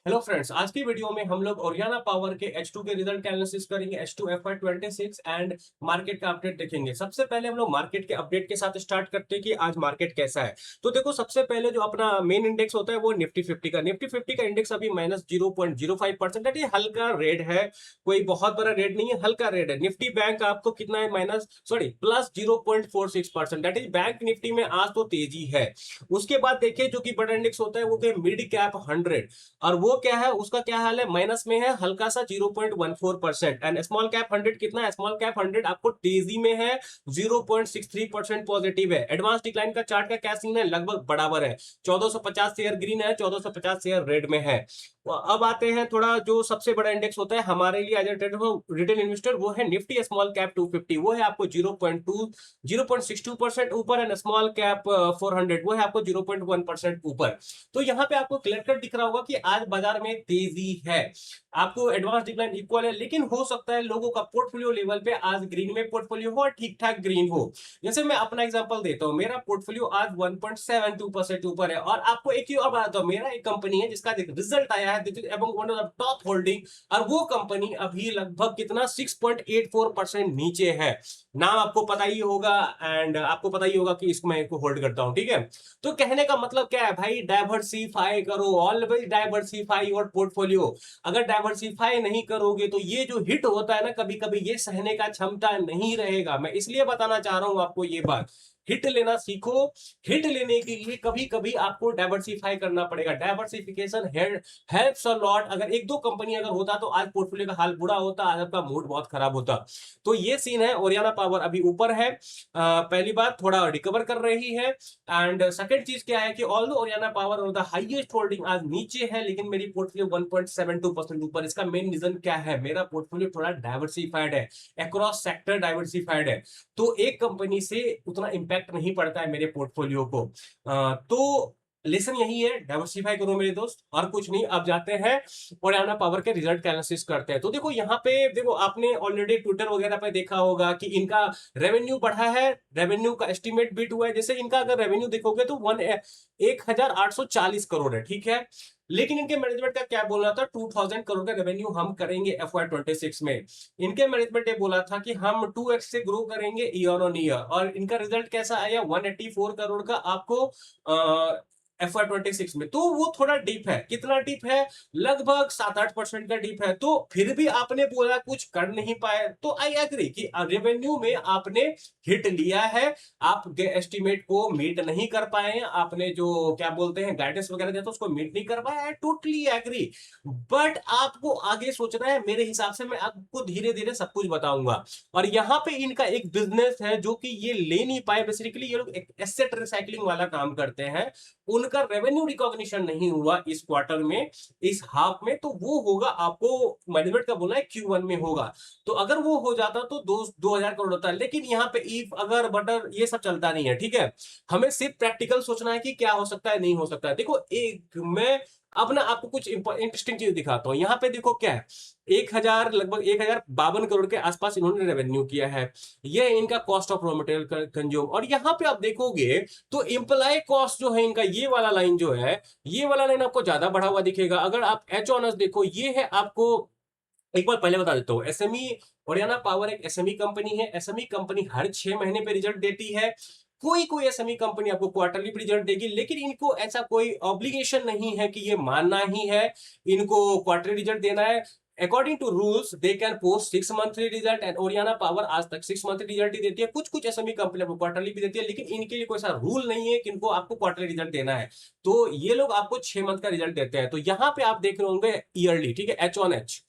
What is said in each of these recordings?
Hello friends, आज की video में हम लोग ओरियाना पावर के H2 के रिजल्ट का एनालिसिस करेंगे। H2 FY26 एंड मार्केट का अपडेट देखेंगे। सबसे पहले हम लोग मार्केट के अपडेट के साथ स्टार्ट करते हैं कि आज मार्केट कैसा है। तो देखो, सबसे पहले जो अपना मेन इंडेक्स होता है वो निफ्टी 50 का इंडेक्स अभी -0.05%। ये हल्का रेड है, कोई बहुत बड़ा रेड नहीं है, हल्का रेड है। निफ्टी बैंक आपको कितना है, +0.46%। दैट इज बैंक निफ्टी में आज तो तेजी है। उसके बाद देखिए, जो कि बड़ा इंडेक्स होता है वो मिड कैप 100, और वो क्या है, उसका क्या हाल है, माइनस में है हल्का सा 0.14%। एंड स्मॉल कैप 100 कितना है, स्मॉल कैप 100 आपको तेजी में है, 0.63% पॉजिटिव है। एडवांस डिक्लाइन का चार्ट का क्या सीन है, लगभग बराबर है। 1450 शेयर ग्रीन है, 1450 शेयर रेड में है। अब आते हैं थोड़ा, जो सबसे बड़ा इंडेक्स होता है हमारे लिए as a trader retail investor, वो है निफ्टी स्मॉल कैप 250। वो है आपको 0.62% ऊपर, एंड स्मॉल कैप 400 वो है आपको 0.1% ऊपर। तो यहाँ पे आपको क्लियर कट दिख रहा होगा कि आज बाजार में तेजी है। आपको एडवांस डिक्लाइन इक्वल है, लेकिन हो सकता है लोगों का पोर्टफोलियो लेवल पे आज ग्रीन में पोर्टफोलियो हो और ठीक ठाक ग्रीन हो। जैसे मैं अपना एग्जांपल देता हूं, मेरा पोर्टफोलियो आज 1.72% ऊपर है। और आपको एक ही और बताता हूं, मेरा एक कंपनी है जिसका रिजल्ट आया है among one of the top holding, और वो कंपनी अभी लगभग कितना 6.84% नीचे है। नाम आपको पता ही होगा, एंड आपको पता ही होगा कि इसको मैं होल्ड करता हूं, ठीक है। तो कहने का मतलब क्या है भाई, डाइवर्सिफाई करो, ऑलवेज डाइवर्सिफाई योर पोर्टफोलियो। अगर डाइवर्सिफाई नहीं करोगे तो ये जो हिट होता है ना, कभी कभी ये सहने का क्षमता नहीं रहेगा। मैं इसलिए बताना चाह रहा हूं आपको ये बात, हिट लेना सीखो। हिट लेने के लिए कभी कभी आपको डाइवर्सिफाई करना पड़ेगा। Diversification helps a lot. अगर एक दो कंपनी अगर होता तो आज पोर्टफोलियो का हाल बुरा होता, आज आपका मूड बहुत खराब होता। तो ये सीन है, ओरियाना पावर अभी ऊपर है। पहली बात, थोड़ा रिकवर कर रही है। एंड सेकंड चीज क्या है कि ऑल्दो ओरियाना पावर और द हाईएस्ट होल्डिंग आज नीचे है, लेकिन मेरी पोर्टफोलियो 1.72% ऊपर। इसका मेन रीजन क्या है, मेरा पोर्टफोलियो थोड़ा डाइवर्सिफाइड है, अक्रॉस सेक्टर डाइवर्सिफाइड है। तो एक कंपनी से उतना इंपैक्ट नहीं पड़ता है मेरे पोर्टफोलियो को। तो लेसन यही है, डाइवर्सिफाई करो मेरे दोस्त, और कुछ नहीं। अब जाते हैं ओरियाना पावर के रिजल्ट का एनालिसिस करते हैं। तो देखो यहाँ पे, देखो आपने ऑलरेडी ट्विटर वगैरह पे देखा होगा कि इनका रेवेन्यू बढ़ा है, रेवेन्यू का एस्टिमेट बीट हुआ है। जैसे इनका अगर रेवेन्यू देखोगे तो 1840 करोड़ है, ठीक है। लेकिन इनके मैनेजमेंट का क्या बोलना था, 2000 करोड़ का रेवेन्यू हम करेंगे FY26 में। इनके मैनेजमेंट ने बोला था कि हम 2x से ग्रो करेंगे ईयर ऑन ईयर, और इनका रिजल्ट कैसा आया, 184 करोड़ का आपको FY26 में। तो वो थोड़ा डीप है। कितना डीप है, लगभग 7-8% का डीप है। तो फिर भी आपने बोला कुछ कर नहीं पाए, तो आई एग्री कि रेवेन्यू में आपने हिट लिया है, आप एस्टिमेट को मीट नहीं कर पाए हैं, आपने जो क्या बोलते हैं गाइडेंस वगैरह दिया था उसको मीट नहीं कर पाए। आई टोटली एग्री, बट आपको आगे सोचना है। मेरे हिसाब से मैं आपको धीरे धीरे सब कुछ बताऊंगा। और यहाँ पे इनका एक बिजनेस है जो कि ये ले नहीं पाए। बेसिकली ये लोग एसेट रिसाइकलिंग वाला काम करते हैं। उनका रेवेन्यू रिकॉग्निशन नहीं हुआ इस क्वार्टर में, इस हाफ में। तो वो होगा, आपको मैनेजमेंट का बोलना है Q1 में होगा। तो अगर वो हो जाता तो 2000 करोड़ होता है। लेकिन यहाँ पे इफ अगर बटर ये सब चलता नहीं है, ठीक है। हमें सिर्फ प्रैक्टिकल सोचना है कि क्या हो सकता है, नहीं हो सकता है। देखो, एक मैं अब ना आपको कुछ इंटरेस्टिंग चीज दिखाता हूं। यहाँ पे देखो क्या है, 1000, लगभग 1052 करोड़ के आसपास इन्होंने रेवेन्यू किया है। ये इनका cost of raw material consume. और यहाँ पे आप देखोगे तो एम्प्लॉय कॉस्ट जो है इनका, ये वाला लाइन जो है, ये वाला लाइन आपको ज्यादा बढ़ा हुआ दिखेगा। अगर आप एच ऑनर्स देखो, ये है आपको, एक बार पहले बता देता हूँ, एसएमई ओरियाना पावर एक एसएमई कंपनी है। एसएमई कंपनी हर 6 महीने पे रिजल्ट देती है। कोई कोई एसएमई कंपनी आपको क्वार्टरली भी रिजल्ट देगी, लेकिन इनको ऐसा कोई ऑब्लिगेशन नहीं है कि ये मानना ही है इनको क्वार्टरली रिजल्ट देना है। According to rules they can post 6 monthly result, and Oriana Power आज तक 6 मंथली रिजल्ट ही देती है। कुछ कुछ एसएमई कंपनी आपको क्वार्टरली भी देती है, लेकिन इनके लिए कोई ऐसा रूल नहीं है कि इनको आपको क्वार्टरली रिजल्ट देना है। तो ये लोग आपको 6 मंथ का रिजल्ट देते हैं। तो यहाँ पे आप देख रहे होंगे ईयरली, ठीक है, H1H।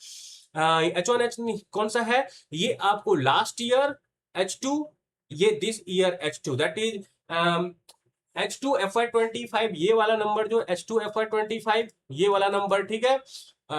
H1H कौन सा है, ये आपको लास्ट ईयर H2, ये this year H2, that is H2 FY25। ये वाला नंबर जो H2 FY25, ये वाला नंबर, ठीक है।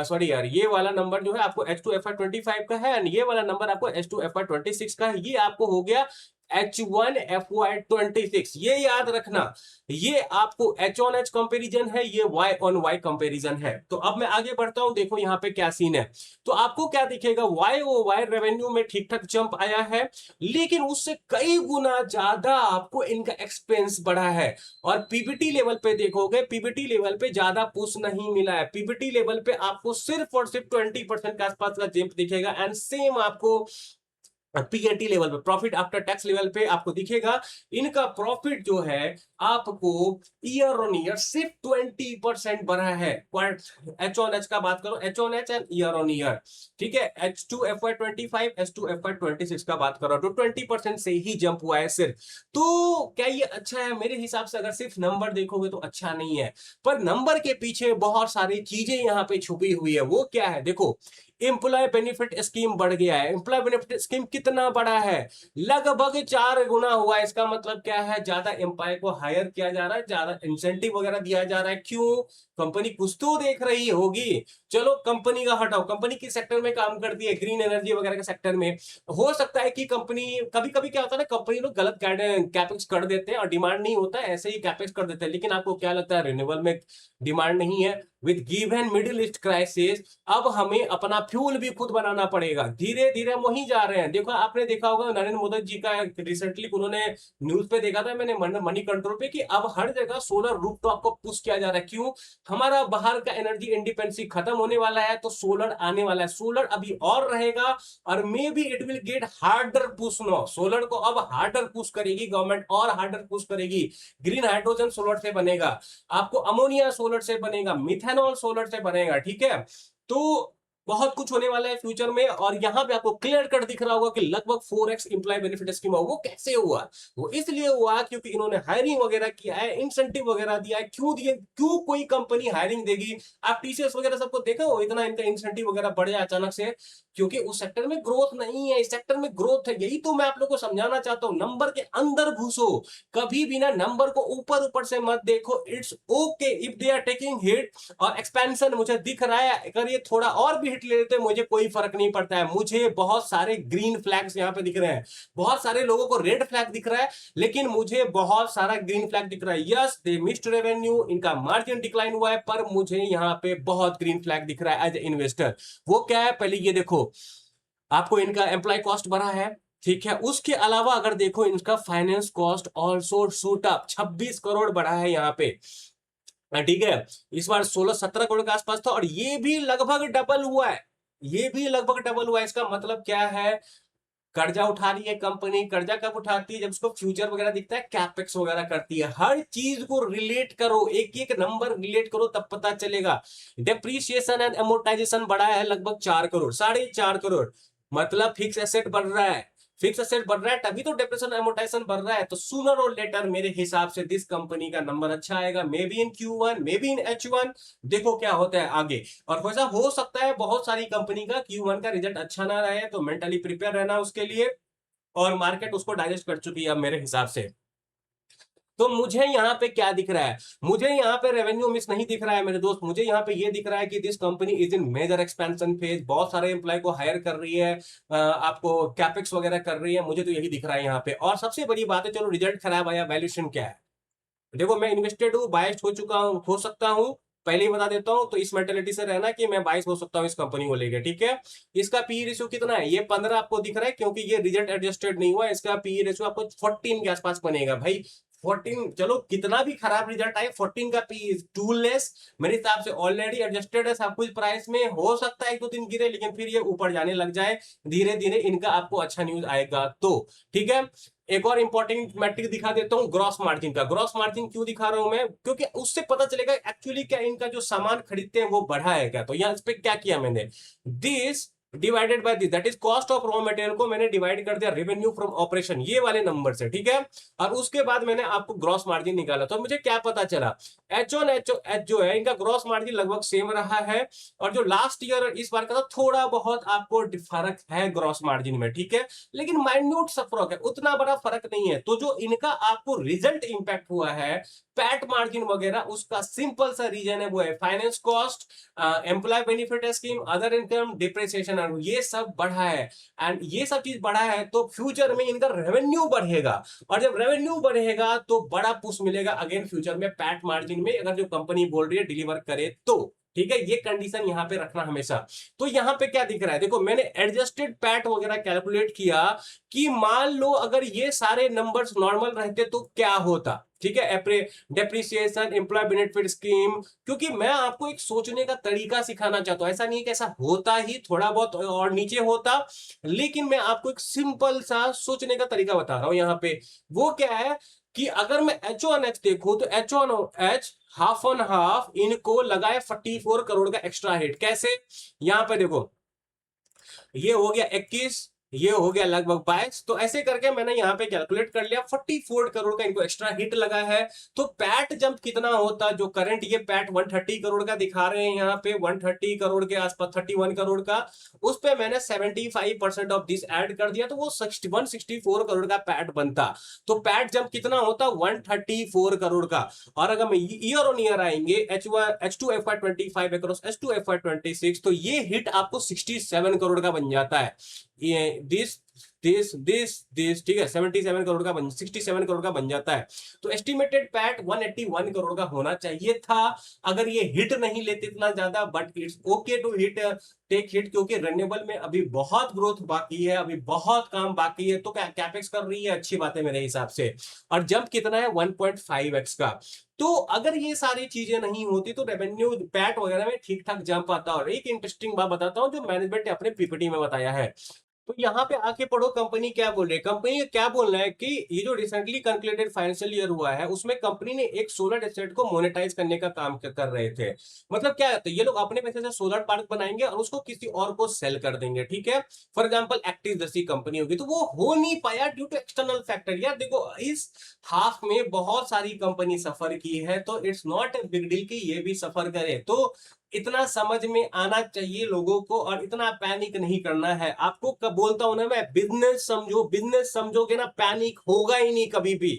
सॉरी यार, ये वाला नंबर जो है आपको H2 FY25 का है, एंड ये वाला नंबर आपको H2 FY26 का है। ये आपको हो गया H1 FY26, ये याद रखना। ये आपको H on H कंपेरिजन है, ये Y on Y कंपेरिजन है। तो अब मैं आगे बढ़ता हूं, देखो यहाँ पे क्या सीन है। तो आपको क्या दिखेगा, YoY रेवेन्यू में ठीक ठाक जंप आया है, लेकिन उससे कई गुना ज्यादा आपको इनका एक्सपेंस बढ़ा है। और पीबीटी लेवल पे देखोगे, पीबीटी लेवल पे ज्यादा पुश नहीं मिला है। पीबीटी लेवल पे आपको सिर्फ और सिर्फ 20% के आसपास का जंप दिखेगा। एंड सेम आपको पीएटी लेवल पे, प्रॉफिट आफ्टर टैक्स लेवल पे आपको दिखेगा, इनका प्रॉफिट जो है आपको ईयर ऑन ईयर सिर्फ 20% बढ़ा है। एच ऑन एच का बात करो, H on H and year on year, ठीक है। H2 FY25, H2 FY26 का बात करो तो 20% से ही जंप हुआ है सिर्फ। तो क्या ये अच्छा है? मेरे हिसाब से अगर सिर्फ नंबर देखोगे तो अच्छा नहीं है, पर नंबर के पीछे बहुत सारी चीजें यहां पे छुपी हुई है। वो क्या है, देखो, एम्प्लॉय बेनिफिट स्कीम बढ़ गया है। एम्प्लॉय बेनिफिट स्कीम कितना बड़ा है, लगभग 4 गुना हुआ है। इसका मतलब क्या है, ज्यादा एम्प्लॉय को हायर किया जा रहा है, ज्यादा इंसेंटिव वगैरह दिया जा रहा है। क्यों? कंपनी कुछ तो देख रही होगी। चलो कंपनी का हटाओ, कंपनी किस सेक्टर में काम करती है, ग्रीन एनर्जी वगैरह के सेक्टर में। हो सकता है कि कंपनी, कभी कभी क्या होता है ना, कंपनी लोग गलत कैपेक्स कर देते हैं और डिमांड नहीं होता है, ऐसे ही कैपेक्स कर देते हैं। लेकिन आपको क्या लगता है, रिन्यूएबल में डिमांड नहीं है, with given middle east crisis अब हमें अपना फ्यूल भी खुद बनाना पड़ेगा। धीरे धीरे हम वहीं जा रहे हैं। देखो, आपने देखा होगा नरेंद्र मोदी जी का रिसेंटली उन्होंने न्यूज पे देखा था मैंने, मनी कंट्रोल पे, कि अब हर जगह सोलर रूफटॉप को पुश किया जा रहा है। क्यों? हमारा बाहर का एनर्जी इंडिपेंडेंसी खत्म होने वाला है, तो सोलर आने वाला है। सोलर अभी और रहेगा, और may be it will get harder push no. Solar को अब हार्डर पुश करेगी गवर्नमेंट, और हार्डर पुश करेगी। ग्रीन हाइड्रोजन सोलर से बनेगा, आपको अमोनिया सोलर से बनेगा, मिथेनॉल सोलर से बनेगा, ठीक है। तो बहुत कुछ होने वाला है फ्यूचर में। और यहां पे आपको क्लियर कट दिख रहा होगा कि लगभग 4x इंप्लॉय बेनिफिट स्कीम हुआ। वो कैसे हुआ? वो इसलिए हुआ क्योंकि इन्होंने हायरिंग वगैरह किया है, इंसेंटिव वगैरह दिया है। क्यों दिए? क्यों कोई कंपनी हायरिंग देगी? आप टीसीएस वगैरह सबको देखा हो, इतना इनका इंसेंटिव वगैरह बढ़ जाए अचानक से, क्योंकि उस सेक्टर में ग्रोथ नहीं है, इस सेक्टर में ग्रोथ है। यही तो मैं आप लोग को समझाना चाहता हूं, नंबर के अंदर घुसो, कभी भी ना नंबर को ऊपर ऊपर से मत देखो। It's okay if they are taking hit और एक्सपेंशन मुझे दिख रहा है, अगर ये थोड़ा और भी हिट ले लेते मुझे कोई फर्क नहीं पड़ता है। मुझे बहुत सारे ग्रीन फ्लैग्स यहाँ पे दिख रहे हैं, बहुत सारे लोगों को रेड फ्लैग दिख रहा है, लेकिन मुझे बहुत सारा ग्रीन फ्लैग दिख रहा है। यस, दे मिस्ड रेवेन्यू, इनका मार्जिन डिक्लाइन हुआ है, पर मुझे यहाँ पे बहुत ग्रीन फ्लैग दिख रहा है एज ए इन्वेस्टर। वो क्या है, पहले ये देखो, आपको इनका एम्प्लॉय कॉस्ट बढ़ा है, ठीक है। उसके अलावा अगर देखो, इनका finance cost also shoot up, 26 crore बढ़ा है यहाँ पे, ठीक है। इस बार 16-17 करोड़ के आसपास था, और ये भी लगभग डबल हुआ है, ये भी लगभग डबल हुआ है। इसका मतलब क्या है, कर्जा उठा रही है कंपनी। कर्जा कब उठाती है? जब उसको फ्यूचर वगैरह दिखता है, कैपेक्स वगैरह करती है। हर चीज को रिलेट करो, एक एक नंबर रिलेट करो, तब पता चलेगा। डेप्रीशिएशन एंड एमोर्टाइजेशन बढ़ा है लगभग 4 करोड़, 4.5 करोड़, मतलब फिक्स एसेट बढ़ रहा है। फिक्स एसेट बढ़ रहा है तभी तो डेप्रेशन एमोर्टाइजेशन बढ़ रहा है। तो सूनर और लेटर मेरे हिसाब से दिस कंपनी का नंबर अच्छा आएगा, may be in Q1, may be in H1। देखो क्या होता है आगे। और वैसा हो सकता है बहुत सारी कंपनी का Q1 का रिजल्ट अच्छा ना रहे, तो मेंटली प्रिपेयर रहना उसके लिए। और मार्केट उसको डाइजेस्ट कर चुकी है अब मेरे हिसाब से। तो मुझे यहाँ पे क्या दिख रहा है, मुझे यहाँ पे रेवेन्यू मिस नहीं दिख रहा है मेरे दोस्त। मुझे यहाँ पे ये दिख रहा है कि this company is in major expansion phase, बहुत सारे एम्प्लॉय को हायर कर रही है, आपको कैपेक्स वगैरह कर रही है। मुझे तो यही दिख रहा है यहाँ पे। और सबसे बड़ी बात है, चलो रिजल्ट खराब आया, वैल्यूएशन क्या है? देखो, मैं इन्वेस्टेड हूँ, बायस्ड हो चुका हूँ, हो सकता हूँ, पहले ही बता देता हूं। तो इस मेंटेलिटी से रहना कि मैं 22 हो सकता हूं इस कंपनी को लेकर, ठीक है। इसका पी रेशियो कितना है? ये 15 आपको दिख रहा है, क्योंकि ये रिजल्ट एडजस्टेड नहीं हुआ। इसका पी रेशियो आपको 14 के आसपास बनेगा भाई। 14, चलो कितना भी खराब रिजल्ट आए, 14 का पी इज टू लेस। मेरे हिसाब से ऑलरेडी एडजस्टेड है सब कुछ प्राइस में। हो सकता है 1-2 दिन गिरे, लेकिन फिर ये ऊपर जाने लग जाए धीरे धीरे, इनका आपको अच्छा न्यूज आएगा तो, ठीक है। एक और इंपॉर्टेंट मैट्रिक दिखा देता हूं, ग्रॉस मार्जिन का। ग्रॉस मार्जिन क्यों दिखा रहा हूं मैं? क्योंकि उससे पता चलेगा एक्चुअली क्या इनका जो सामान खरीदते हैं वो बढ़ा है क्या। तो यहाँ इस पे क्या किया मैंने, this divided by this, that is cost of raw material को मैंने डिवाइड कर दिया रेवेन्यू फ्रॉम ऑपरेशन, ये वाले नंबर से, ठीक है। और उसके बाद मैंने आपको ग्रॉस मार्जिन निकाला। तो मुझे क्या पता चला, एच जो है इनका ग्रॉस मार्जिन लगभग सेम रहा है। और जो लास्ट ईयर इस बार का था, थोड़ा बहुत आपको फर्क है ग्रॉस मार्जिन में, ठीक है, लेकिन माइन्यूट सा फर्क है, उतना बड़ा फर्क नहीं है। तो जो इनका आपको रिजल्ट इंपैक्ट हुआ है, पैट मार्जिन वगैरह, उसका सिंपल सा रीजन है, वो है finance cost, employee benefit scheme, other income, depreciation turn ये सब बढ़ा है, एंड ये सब चीज बढ़ा है तो फ्यूचर में इनका रेवेन्यू बढ़ेगा, और जब रेवेन्यू बढ़ेगा तो बड़ा पुश मिलेगा अगेन फ्यूचर में पैट मार्जिन में, अगर जो कंपनी बोल रही है डिलीवर करे तो। ठीक है, ये कंडीशन यहां पे रखना हमेशा। तो यहां पे क्या दिख रहा है, देखो मैंने एडजस्टेड पैट वगैरह कैलकुलेट किया कि मान लो अगर ये सारे नंबर्स नॉर्मल रहते तो क्या होता। ठीक है, डेप्रिसिएशन, एम्प्लॉय बेनिफिट स्कीम, क्योंकि मैं आपको एक सोचने का तरीका सिखाना चाहता हूं, ऐसा नहीं कि ऐसा होता ही थोड़ा बहुत और नीचे होता, लेकिन मैं आपको एक सिंपल सा सोचने का तरीका बता रहा हूं यहां पे। वो क्या है कि अगर मैं H1H देखूं तो H1H हाफ ऑन हाफ इनको लगाए 44 करोड़ का एक्स्ट्रा हिट। कैसे, यहां पे देखो ये हो गया 21, ये हो गया लगभग 22, तो ऐसे करके मैंने यहां पे कैलकुलेट कर लिया 44 करोड़ का इनको एक्स्ट्रा हिट लगा है। तो पैट जंप कितना होता, जो करंट ये पैट 130 करोड़ का दिखा रहे हैं यहाँ पे, 130 करोड़ के आसपास, 31 करोड़ का, उस पे मैंने 75% ऑफ दिस ऐड कर दिया तो वो 164 करोड़ का पैट बनता। तो पैट जंप कितना होता, 134 करोड़ का। और अगर हम ईयर ऑन ईयर आएंगे H2 FY25 across H2 FY26, तो ये हिट आपको 67 करोड़ का बन जाता है। ये दिस ठीक है, 77 करोड़ का 67 करोड़ का बन जाता है। तो एस्टिमेटेड पैट 181 करोड़ का होना चाहिए था अगर ये हिट नहीं लेते इतना ज्यादा, but it's okay to hit, take hit, क्योंकि रेन्यूएबल में अभी बहुत ग्रोथ बाकी है, अभी बहुत काम बाकी है, तो कैपेक्स कर रही है, अच्छी बात है मेरे हिसाब से। और जंप कितना है, 1.5x का। तो अगर ये सारी चीजें नहीं होती तो रेवेन्यू पैट वगैरह में ठीक ठाक जंप आता। और एक इंटरेस्टिंग बात बताता हूं जो मैनेजमेंट ने अपने पीपीटी में बताया है, तो यहाँ पे आके पढ़ो कंपनी क्या बोल रही है। कंपनी क्या बोल रहा है कि ये जो रिसेंटली कंक्लूडेड फाइनेंशियल ईयर हुआ है उसमें कंपनी ने एक सोलर एसेट को मोनेटाइज करने का काम कर रहे थे। मतलब क्या है, तो ये लोग अपने पैसे से सोलर पार्क बनाएंगे और उसको किसी और को सेल कर देंगे। ठीक है, फॉर एग्जांपल एक्टिव जैसी कंपनी होगी, तो वो हो नहीं पाया ड्यू टू एक्सटर्नल फैक्टर। यार देखो, इस हाफ में बहुत सारी कंपनी सफर की है, तो it's not a big deal कि ये भी सफर करे। तो इतना समझ में आना चाहिए लोगों को, और इतना पैनिक नहीं करना है। आपको कब बोलता हूं ना मैं, बिजनेस समझो, बिजनेस समझोगे ना पैनिक होगा ही नहीं कभी भी।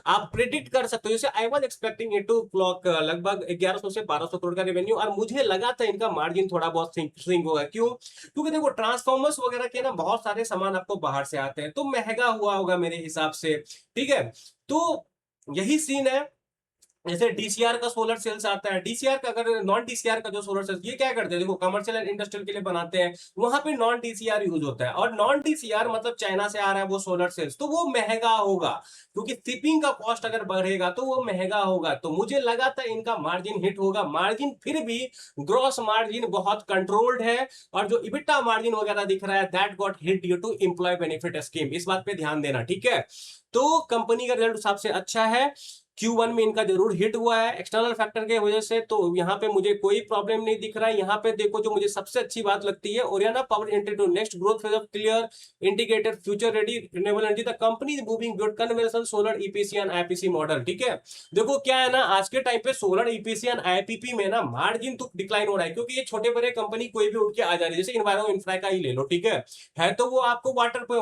आप प्रिडिक्ट कर सकते हो। जैसे I was expecting it to clock लगभग 1100 से 1200 करोड़ का रेवेन्यू, और मुझे लगा था इनका मार्जिन थोड़ा बहुत सिंक होगा। क्यों, क्योंकि देखो ट्रांसफॉर्मर्स वगैरह के ना बहुत सारे सामान आपको बाहर से आते हैं, तो महंगा हुआ होगा मेरे हिसाब से। ठीक है, तो यही सीन है। जैसे डीसीआर का सोलर सेल्स आता है, डीसीआर का, अगर नॉन डीसीआर का जो सोलर सेल्स, ये क्या करते हैं, देखो कमर्शियल एंड इंडस्ट्रियल के लिए बनाते हैं, वहां पे नॉन डीसीआर यूज होता है। और नॉन डीसीआर मतलब चाइना से आ रहा है वो सोलर सेल्स, तो वो महंगा होगा, क्योंकि शिपिंग का कॉस्ट अगर बढ़ेगा तो वो महंगा होगा। तो मुझे लगा था इनका मार्जिन हिट होगा, मार्जिन फिर भी ग्रॉस मार्जिन बहुत कंट्रोल्ड है, और जो इबिटा मार्जिन वगैरह दिख रहा है that got hit due to employee benefit scheme. इस बात पे ध्यान देना। ठीक है, तो कंपनी का रिजल्ट सबसे अच्छा है, Q1 में इनका जरूर हिट हुआ है एक्सटर्नल फैक्टर के वजह से, तो यहाँ पे मुझे कोई प्रॉब्लम नहीं दिख रहा है। यहाँ पे देखो जो मुझे सबसे अच्छी बात लगती है, Oriana Power entry to next growth phase of clear indicated future ready renewable energy, the company is moving beyond conventional solar EPC and IPC model. ठीक है, देखो क्या है ना, आज के टाइम पे सोलर ईपीसी एंड आईपीपी में ना मार्जिन तो डिक्लाइन हो रहा है, क्योंकि ये छोटे बड़े कंपनी कोई भी उठ के आ जा रही है। जैसे इन्वायरो इंफ्रा का ही ले लो, ठीक है तो वो आपको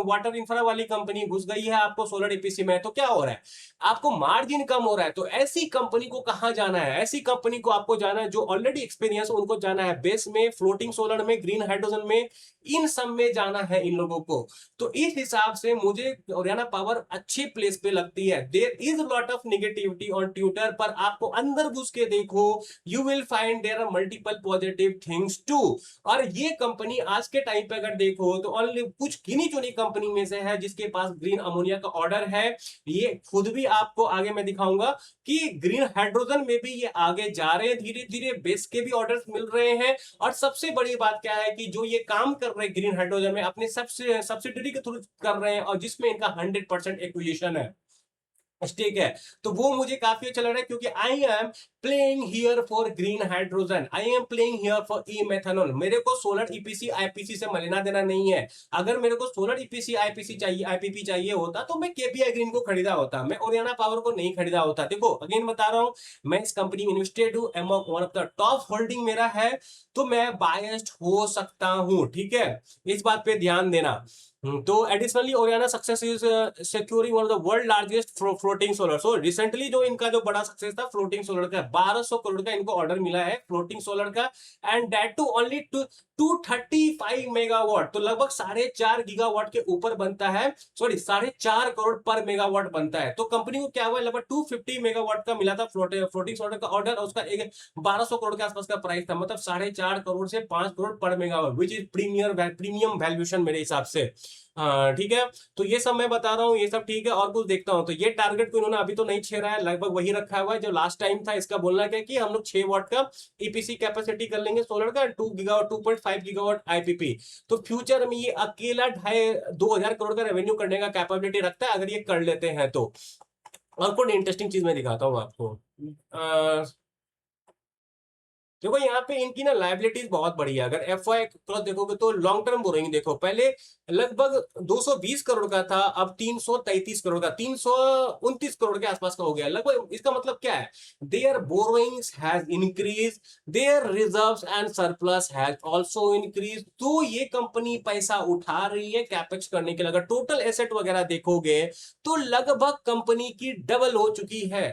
वाटर इंफ्रा वाली कंपनी घुस गई है आपको सोलर ईपीसी में, तो क्या हो रहा है, आपको मार्जिन कम हो रहा है। तो ऐसी कंपनी को कहां जाना है, ऐसी कंपनी को आपको जाना है जो ऑलरेडी एक्सपीरियंस, उनको जाना है बेस में, फ्लोटिंग सोलर में, ग्रीन हाइड्रोजन में, इन सब में जाना है इन लोगों को। तो इस हिसाब से मुझे ओरियाना पावर अच्छी प्लेस पे लगती है। There is lot of negativity on Twitter, पर आपको अंदर घुस के देखो, you will find there are multiple positive things too. और ये कंपनी आज के टाइम पे अगर देखो तो ओनली कुछ गिनी चुनी कंपनी में से है जिसके पास ग्रीन अमोनिया का ऑर्डर है। ये खुद भी आपको आगे मैं दिखाऊंगा कि ग्रीन हाइड्रोजन में भी ये आगे जा रहे हैं, धीरे धीरे बेस के भी ऑर्डर्स मिल रहे हैं। और सबसे बड़ी बात क्या है कि जो ये काम कर रहे हैं ग्रीन हाइड्रोजन में अपने सब्सिडरी के थ्रू कर रहे हैं, और जिसमें इनका 100% एक्विजिशन है, ठीक है। तो वो मुझे काफी अच्छा लग रहा है, क्योंकि I am playing here for green hydrogen, I am playing here for E methanol. मेरे को सोलर ईपीसी आईपीसी से लेना देना नहीं है। अगर मेरे को सोलर ईपीसी आईपीसी चाहिए, आईपीपी चाहिए होता तो मैं केपीआई ग्रीन को खरीदा होता, मैं ओरियाना पावर को नहीं खरीदा होता। देखो अगेन बता रहा हूं, मैं इस कंपनी में इन्वेस्टेड हूं, among one of the top holding मेरा है, तो मैं बायस्ड हो सकता हूं। ठीक है, इस बात पे ध्यान देना। तो additionally Oriana success is securing one of the world largest floating solar. So recently जो इनका जो बड़ा सक्सेस था फ्लोटिंग सोलर का, 1200 करोड़ का इनको ऑर्डर मिला है फ्लोटिंग सोलर का, and that too only 235 megawatt, तो लगभग 4.5 गीगावाट के ऊपर बनता है, सॉरी 4.5 करोड़ पर मेगावाट बनता है। तो कंपनी को क्या हुआ, लगभग 250 मेगावाट का मिला था फ्लोटिंग सोलर का ऑर्डर, उसका एक 1200 करोड़ के आसपास का प्राइस था, मतलब 4.5 करोड़ से 5 करोड़ पर megawatt, which is premium valuation मेरे हिसाब से। ठीक है, तो ये सब मैं बता रहा हूँ, ये सब ठीक है। और कुछ देखता हूँ, तो ये टारगेट को इन्होंने अभी तो नहीं छेड़ा है, लगभग वही रखा हुआ है जो लास्ट टाइम था। इसका बोलना क्या कि हम लोग 6 वाट का ईपीसी कैपेसिटी कर लेंगे सोलर का, 2.5 गीगावाट आईपीपी। तो फ्यूचर में ये अकेला 2,500 करोड़ का रेवेन्यू करने का कैपेबिलिटी रखता है अगर ये कर लेते हैं तो। और कोई इंटरेस्टिंग चीज मैं दिखाता हूँ आपको। देखो यहाँ पे इनकी ना लाइबिलिटीज बहुत बड़ी है। अगर एफवाई क्रॉस देखोगे तो लॉन्ग टर्म बोरोइंग देखो, पहले लगभग 220 करोड़ का था, अब 333 करोड़ का, 329 करोड़ के आसपास का हो गया लगभग। इसका मतलब क्या है, their borrowings has increase, their reserves and surplus has also increase. तो ये कंपनी पैसा उठा रही है कैपेक्स करने के लिए। अगर टोटल एसेट वगैरह देखोगे तो लगभग कंपनी की डबल हो चुकी है।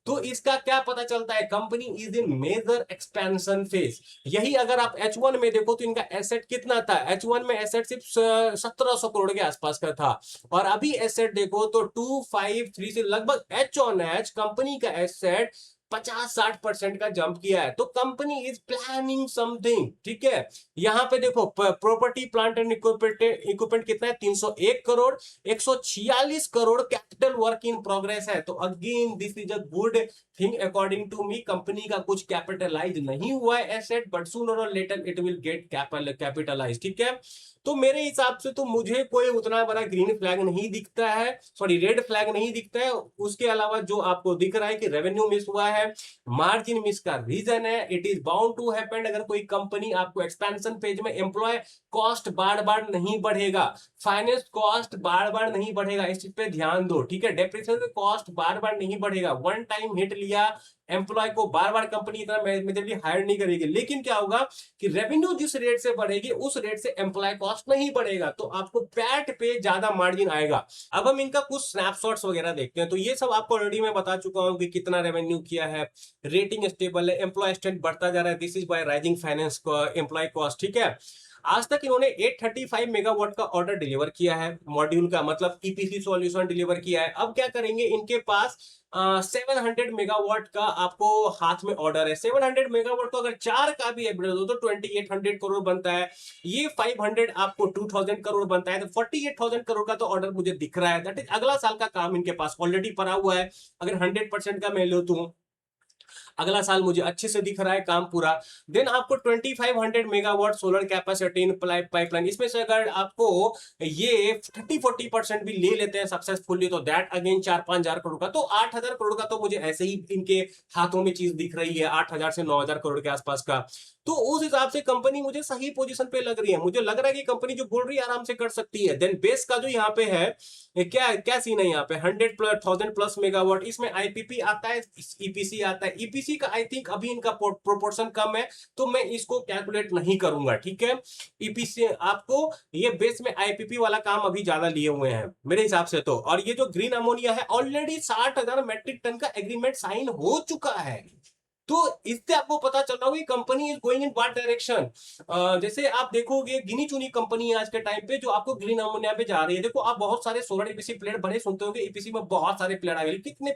तो इसका क्या पता चलता है, company is in major expansion phase. यही अगर आप H1 में देखो तो इनका एसेट कितना था, H1 में एसेट सिर्फ 1700 करोड़ के आसपास का था, और अभी एसेट देखो तो 253 से लगभग एच ऑन एच कंपनी का एसेट 50-60% का जंप किया है। तो कंपनी इज प्लानिंग समथिंग, ठीक है। यहां पे देखो प्रॉपर्टी प्लांट एंड इक्विपमेंट कितना है, 301 crore, 146 crore capital work in progress है। तो again this is a good thing according to me. Company का कुछ कैपिटलाइज नहीं हुआ है asset, but sooner or later it will get capitalize, ठीक है। तो मेरे हिसाब से तो मुझे कोई उतना बड़ा ग्रीन फ्लैग नहीं दिखता है, सॉरी रेड फ्लैग नहीं दिखता है। उसके अलावा जो आपको दिख रहा है कि रेवेन्यू मिस हुआ है, मार्जिन मिस का रीजन है, it is bound to happen. अगर कोई कंपनी आपको एक्सपेंशन पेज में एम्प्लॉय कॉस्ट बार बार नहीं बढ़ेगा, फाइनेंस कॉस्ट बार बार नहीं बढ़ेगा, इस चीज पे ध्यान दो, ठीक है। डेप्रिसिएशन कॉस्ट बार बार नहीं बढ़ेगा, वन टाइम हिट लिया एम्प्लॉय को बार बार कंपनी इतना मेजरली हायर नहीं करेगी। लेकिन क्या होगा कि रेवेन्यू जिस रेट से बढ़ेगी उस रेट से एम्प्लॉय कॉस्ट नहीं बढ़ेगा, तो आपको पैट पे ज्यादा मार्जिन आएगा। अब हम इनका कुछ स्नैपशॉट्स वगैरह देखते हैं। तो ये सब आपको ऑलरेडी मैं बता चुका हूं कि कितना रेवेन्यू किया है, रेटिंग स्टेबल है, एम्प्लॉय स्ट्रेंथ बढ़ता जा रहा है, this is by rising finance employee cost, ठीक है। आज तक इन्होंने 835 मेगावाट का ऑर्डर डिलीवर किया है मॉड्यूल का, मतलब ईपीसी सॉल्यूशन डिलीवर किया है। अब क्या करेंगे, इनके पास 700 मेगावाट का आपको हाथ में ऑर्डर है। 700 मेगावाट को अगर 4 का भी एवरेज हो तो 2800 करोड़ बनता है। ये 500 आपको 2000 करोड़ बनता है, तो 48,000 करोड़ का तो ऑर्डर मुझे दिख रहा है। दैट इज अगला साल का काम इनके पास ऑलरेडी पड़ा हुआ है। अगर 100% का मैं लो तो अगला साल मुझे अच्छे से दिख रहा है काम पूरा। देन आपको 2500 megawatt solar capacity in pipeline, इसमें से अगर आपको ये 30-40% भी ले लेते हैं सक्सेसफुली तो दैट अगेन 4-5 हजार करोड़ का, तो 8,000 करोड़ का तो मुझे ऐसे ही इनके हाथों में चीज दिख रही है, 8,000 से 9,000 करोड़ के आसपास का। तो उस हिसाब से कंपनी मुझे सही पोजीशन पे लग रही है। मुझे लग रहा है कि कंपनी जो बोल रही है आराम से कर सकती है। देन बेस का जो यहाँ पे है, क्या क्या सीन है यहाँ पे, 100,000+ मेगावाट, इसमें आईपीपी आता है, ईपीसी आता है। ईपीसी का आई थिंक अभी इनका प्रोपोर्शन कम है, तो मैं इसको कैलकुलेट नहीं करूंगा, ठीक है। ईपीसी आपको ये बेस में आईपीपी वाला काम अभी ज्यादा लिए हुए हैं मेरे हिसाब से तो। और ये जो ग्रीन अमोनिया है ऑलरेडी 60,000 मेट्रिक टन का एग्रीमेंट साइन हो चुका है। तो इससे आपको पता चल रहा होगा कि company is going in what direction. जैसे आप देखोगे गिनी चुनी कंपनी है आज के टाइम पे जो आपको ग्रीन अमोनिया पे जा रही है। देखो आप बहुत सारे सोलर ईपीसी प्लेयर बड़े सुनते होंगे, ईपीसी में बहुत सारे प्लेयर आए, कितने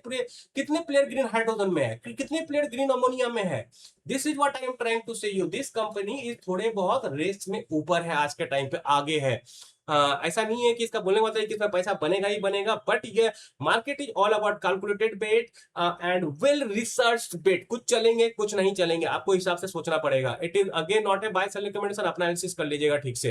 प्लेयर ग्रीन हाइड्रोजन में है, कितने प्लेयर ग्रीन अमोनिया में है। This is what I am trying to say you, this company is थोड़े बहुत रेस में ऊपर है आज के टाइम पे, आगे है। ऐसा नहीं है कि इसका बोलने का मतलब है कि इसमें पैसा बनेगा ही बनेगा, बट ये market is all about calculated bet and well researched bet. कुछ चलेंगे कुछ नहीं चलेंगे, आपको हिसाब से सोचना पड़ेगा। It is again not a buy sell recommendation, अपना एनालिसिस कर लीजिएगा ठीक से।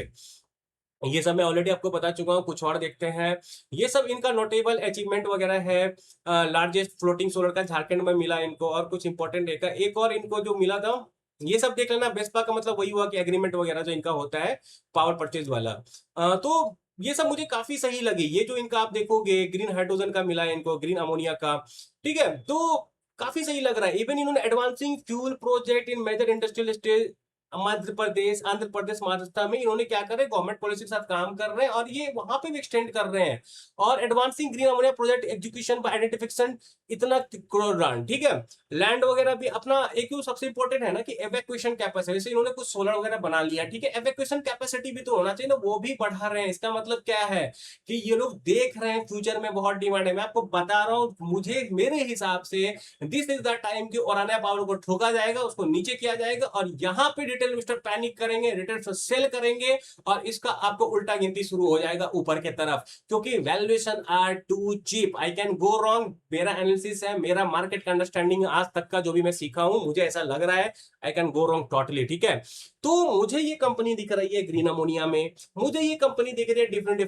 ये सब मैं ऑलरेडी आपको बता चुका हूं, कुछ और देखते हैं। ये सब इनका नोटेबल अचीवमेंट वगैरह है। लार्जेस्ट फ्लोटिंग सोलर का झारखंड में मिला इनको, और कुछ इंपॉर्टेंट एक और इनको जो मिला था ये सब देख लेना। बेस्पा का मतलब वही हुआ कि एग्रीमेंट वगैरह जो इनका होता है पावर परचेज वाला। तो ये सब मुझे काफी सही लगी। ये जो इनका आप देखोगे ग्रीन हाइड्रोजन का मिला है इनको, ग्रीन अमोनिया का, ठीक है, तो काफी सही लग रहा है। इवन इन्होंने advancing fuel project in major industrial stage Madhya Pradesh, Andhra Pradesh, Maharashtra में इन्होंने क्या कर रहे हैं, गवर्नमेंट पॉलिसी के साथ काम कर रहे हैं और ये वहां पे भी एक्सटेंड कर रहे हैं। और advancing green ammonia project execution bye identification इतना करोड़ रन, ठीक है। लैंड वगैरह भी अपना एक सबसे इंपॉर्टेंट है ना कि एवैक्यूएशन कैपेसिटी, जैसे इन्होंने कुछ सोलर वगैरह बना लिया, ठीक है, एवैक्यूएशन कैपेसिटी भी तो होना चाहिए ना, वो भी बढ़ा रहे हैं। इसका मतलब क्या है कि ये लोग देख रहे हैं फ्यूचर में बहुत डिमांड है। मैं आपको बता रहा हूं, मुझे मेरे हिसाब से दिस इज द टाइम कि ओरानिया पावर को ठोका जाएगा, उसको नीचे किया जाएगा और यहाँ पे रिटेल इन्वेस्टर पैनिक करेंगे, रिटेल सेल करेंगे और इसका आपको उल्टा गिनती शुरू हो जाएगा ऊपर के तरफ, क्योंकि valuation are too cheap. I can go wrong, मेरा एनालिसिस है, मेरा मार्केट का अंडरस्टैंडिंग आज तक का जो भी मैं सीखा हूं, मुझे ऐसा लग रहा है आई कैन गो रॉन्ग टोटली, ठीक है। तो मुझे ये कंपनी दिख रही है ग्रीन अमोनिया में, मुझे ये कंपनी दिख रही है डिफरेंट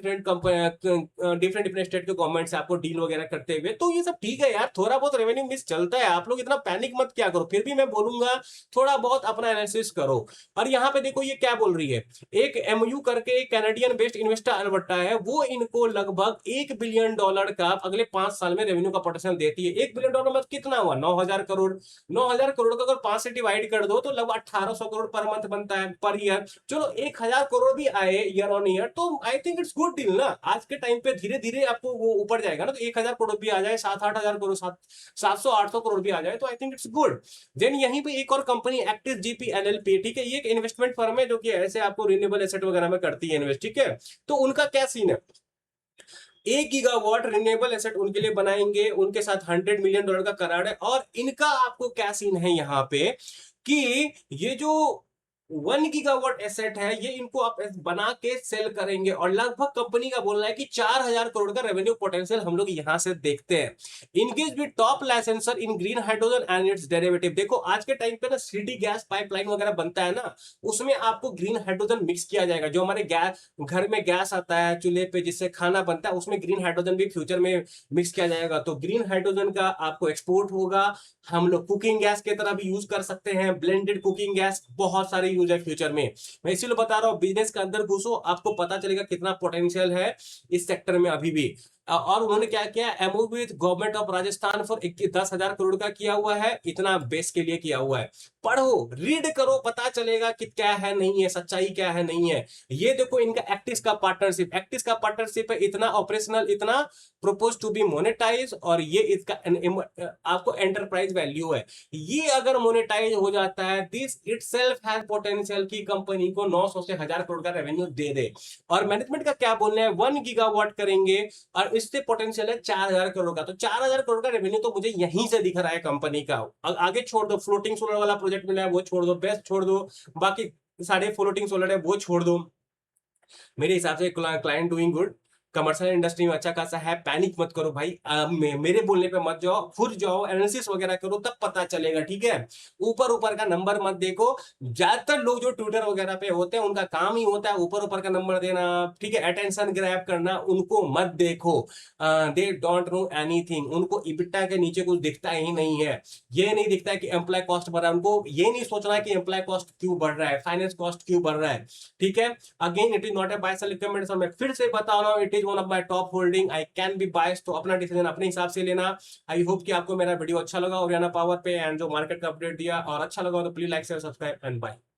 डिफरेंट स्टेट के गवर्नमेंट से आपको डील वगैरह करते हुए। तो ये सब ठीक है यार, थोड़ा बहुत रेवेन्यू मिस चलता है, आप लोग इतना पैनिक मत क्या करो। फिर भी मैं बोलूंगा थोड़ा बहुत अपना एनालिसिस करो। और यहाँ पे देखो ये क्या बोल रही है, एक एमयू करके कैनेडियन बेस्ड इन्वेस्टर अल्बर्टा है, वो इनको लगभग $1 बिलियन का अगले 5 साल में रेवेन्यू का पोटेंशियल देती है। $1 बिलियन में कितना हुआ, 9,000 करोड़। 9,000 करोड़ को अगर 5 से डिवाइड कर दो तो लगभग 1,800 करोड़ पर मंथ बनता है, पर ईयर। चलो 1,000 करोड़ भी आए ईयर ऑन ईयर तो I think it's good deal ना। आज के टाइम पे धीरे धीरे आपको वो ऊपर जाएगा ना, तो 1,000 करोड़ भी आ जाए, 7-8 हजार करोड़, 700-800 करोड़ भी आ जाए तो I think it's good. Then यहीं पे एक और कंपनी एक्टिव जीपी एलएलपी, ठीक है, ये एक इन्वेस्टमेंट फर्म है जो कि ऐसे आपको रिन्यूएबल एसेट वगैरह में करती है इन्वेस्ट, ठीक है। तो उनका क्या सीन है, 1 गीगावाट रिन्यूएबल एसेट उनके लिए बनाएंगे, उनके साथ $100 मिलियन का करार है। और इनका आपको क्या सीन है यहाँ पे कि ये जो 1 गीगावाट एसेट है, ये इनको आप बना के सेल करेंगे और लगभग कंपनी का बोलना है कि 4,000 करोड़ का रेवेन्यू पोटेंशियल हम लोग यहां से देखते हैं। Engage with top licensor in green hydrogen and it's derivative. देखो आज के टाइम पे ना सिटी गैस पाइपलाइन वगैरह बनता है ना, उसमें आपको ग्रीन हाइड्रोजन मिक्स किया जाएगा। जो हमारे गैस घर में गैस आता है चूल्हे पे जिससे खाना बनता है, उसमें ग्रीन हाइड्रोजन भी फ्यूचर में मिक्स किया जाएगा। तो ग्रीन हाइड्रोजन का आपको एक्सपोर्ट होगा, हम लोग कुकिंग गैस की तरह भी यूज कर सकते हैं। ब्लेंडेड कुकिंग गैस बहुत सारे यूज है फ्यूचर में। मैं इसीलिए बता रहा हूं बिजनेस के अंदर घुसो, आपको पता चलेगा कितना पोटेंशियल है इस सेक्टर में अभी भी। और उन्होंने क्या किया, MO with government of Rajasthan for 10,000 crore का किया हुआ है, इतना बेस के लिए किया हुआ है। पढ़ो, रीड करो, पता चलेगा कि क्या है नहीं है, सच्चाई क्या है नहीं है। ये देखो इनका एक्टिस का पार्टनरशिप, एक्टिस का पार्टनरशिप है, इतना ऑपरेशनल, इतना प्रोपोज टू बी मोनेटाइज, और ये इसका आपको एंटरप्राइज वैल्यू है। ये अगर मोनेटाइज हो जाता है, दिस इटसेल्फ हैज पोटेंशियल की कंपनी को 900 से 1,000 करोड़ का रेवेन्यू दे दे। और मैनेजमेंट का क्या बोलना है, 1 गीगावाट करेंगे और इससे पोटेंशियल है 4,000 करोड़ का। तो 4,000 करोड़ का रेवेन्यू तो मुझे यहीं से दिख रहा है कंपनी का। आगे छोड़ दो, फ्लोटिंग सोलर वाला प्रोजेक्ट मिला है वो छोड़ दो, बेस्ट छोड़ दो, बाकी सारे फ्लोटिंग सोलर है वो छोड़ दो। मेरे हिसाब से client doing good, commercial industry में अच्छा खासा है। पैनिक मत करो भाई, मेरे बोलने पे मत जाओ, खुद जाओ एनालिसिस वगैरह करो, तब पता चलेगा, ठीक है। ऊपर ऊपर का नंबर मत देखो। ज्यादातर लोग जो ट्विटर वगैरह पे होते हैं उनका काम ही होता है ऊपर ऊपर का नंबर देना, ठीक है, अटेंशन ग्रैब करना, उनको मत देखो। दे डोंट नो एनीथिंग, उनको इबिटा के नीचे कुछ दिखता ही नहीं है। ये नहीं दिखता है कि एम्प्लॉय कॉस्ट बढ़ रहा है, उनको ये नहीं सोचना है कि एम्प्लॉय कॉस्ट क्यों बढ़ रहा है, फाइनेंस कॉस्ट क्यों बढ़ रहा है, ठीक है। Again it is not a buy sell recommendation, मैं फिर से बता रहा हूं, it is one of my top holding, I can be biased, तो अपना डिसीजन अपने हिसाब से लेना। आई होप कि आपको मेरा वीडियो अच्छा लगा ओरियाना पावर पे एंड जो मार्केट का अपडेट दिया और अच्छा लगा तो please like share subscribe and bye.